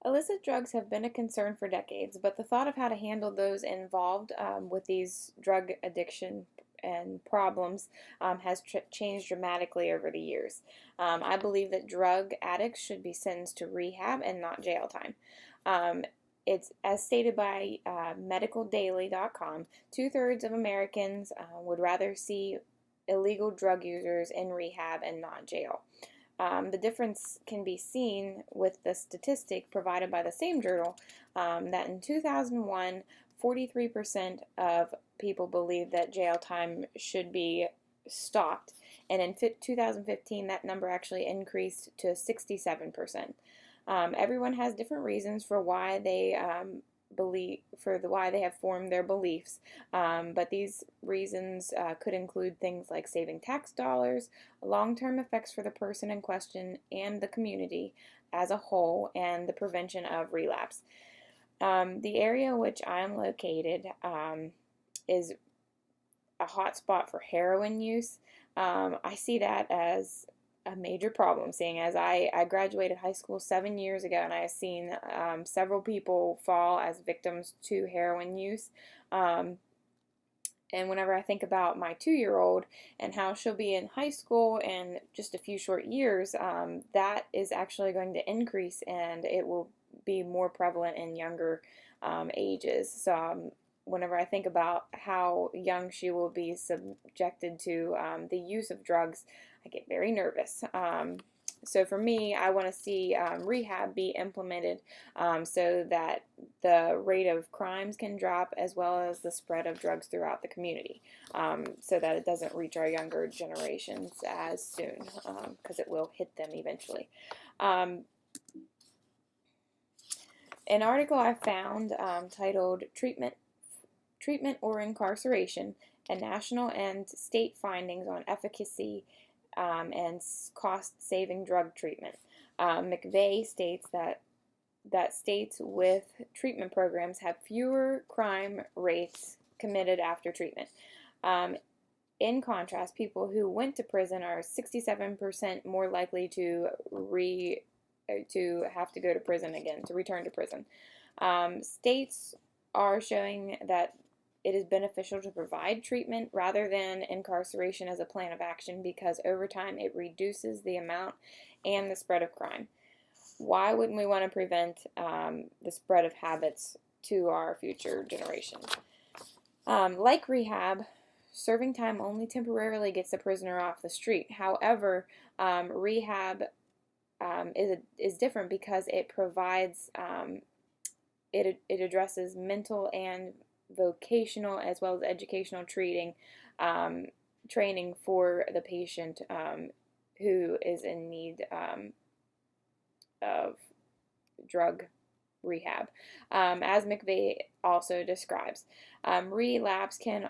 Illicit drugs have been a concern for decades, but the thought of how to handle those involved with these drug addiction and problems has changed dramatically over the years. I believe that drug addicts should be sentenced to rehab and not jail time. Um, it's as stated by medicaldaily.com, two-thirds of Americans would rather see illegal drug users in rehab and not jail. The difference can be seen with the statistic provided by the same journal that in 2001, 43% of people believed that jail time should be stopped, and in 2015, that number actually increased to 67%. Everyone has different reasons for why they why they have formed their beliefs, but these reasons could include things like saving tax dollars, long-term effects for the person in question and the community as a whole, and the prevention of relapse. The area in which I am located is a hot spot for heroin use. I see that as a major problem, seeing as I graduated high school 7 years ago, and I have seen several people fall as victims to heroin use. And whenever I think about my 2-year-old and how she'll be in high school in just a few short years, that is actually going to increase, and it will be more prevalent in younger ages. So whenever I think about how young she will be subjected to the use of drugs, I get very nervous. So for me, I want to see rehab be implemented so that the rate of crimes can drop, as well as the spread of drugs throughout the community, so that it doesn't reach our younger generations as soon, because it will hit them eventually. An article I found titled Treatment or Incarceration, and National and State Findings on Efficacy and Cost-Saving Drug Treatment. McVeigh states that states with treatment programs have fewer crime rates committed after treatment. In contrast, people who went to prison are 67% more likely to have to go to prison again, to return to prison. States are showing that it is beneficial to provide treatment rather than incarceration as a plan of action, because over time it reduces the amount and the spread of crime. Why wouldn't we want to prevent the spread of habits to our future generations? Like rehab, serving time only temporarily gets the prisoner off the street. However, rehab is different because it provides it addresses mental and vocational as well as educational training for the patient who is in need of drug rehab. As McVeigh also describes, relapse can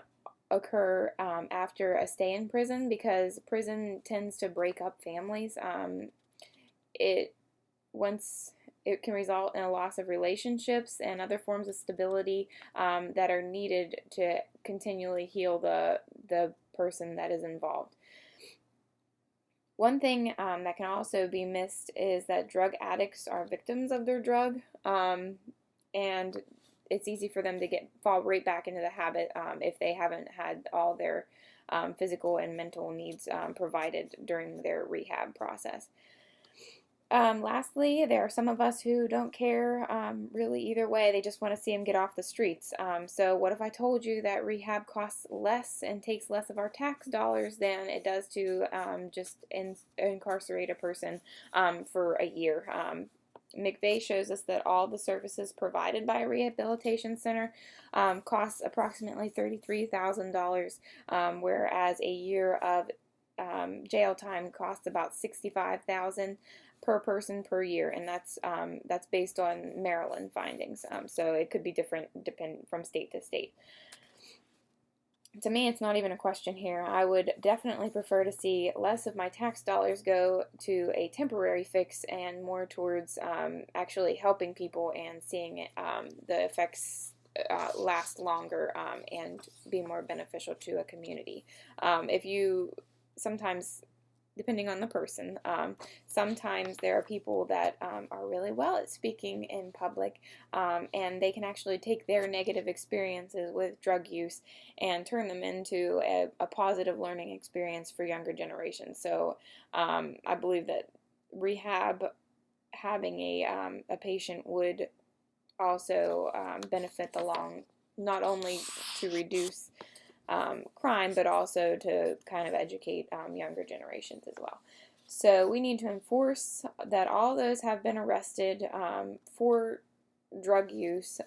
occur after a stay in prison because prison tends to break up families. It can result in a loss of relationships and other forms of stability that are needed to continually heal the person that is involved. One thing that can also be missed is that drug addicts are victims of their drug, and it's easy for them to fall right back into the habit if they haven't had all their physical and mental needs provided during their rehab process. Lastly, there are some of us who don't care really either way. They just want to see them get off the streets. So what if I told you that rehab costs less and takes less of our tax dollars than it does to just incarcerate a person for a year? McVeigh shows us that all the services provided by a rehabilitation center costs approximately $33,000, whereas a year of jail time costs about $65,000 per person per year, and that's based on Maryland findings. So it could be different from state to state. To me, it's not even a question here. I would definitely prefer to see less of my tax dollars go to a temporary fix and more towards actually helping people and seeing the effects last longer and be more beneficial to a community. If you sometimes depending on the person. Sometimes there are people that are really well at speaking in public, and they can actually take their negative experiences with drug use and turn them into a positive learning experience for younger generations. So I believe that rehab, having a patient would also benefit not only to reduce crime, but also to kind of educate younger generations as well. So we need to enforce that all those have been arrested for drug use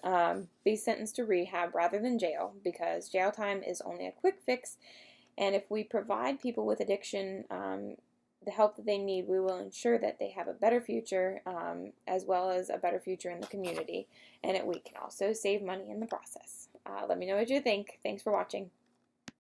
be sentenced to rehab rather than jail, because jail time is only a quick fix. And if we provide people with addiction the help that they need, we will ensure that they have a better future, as well as a better future in the community. And we can also save money in the process. Let me know what you think. Thanks for watching.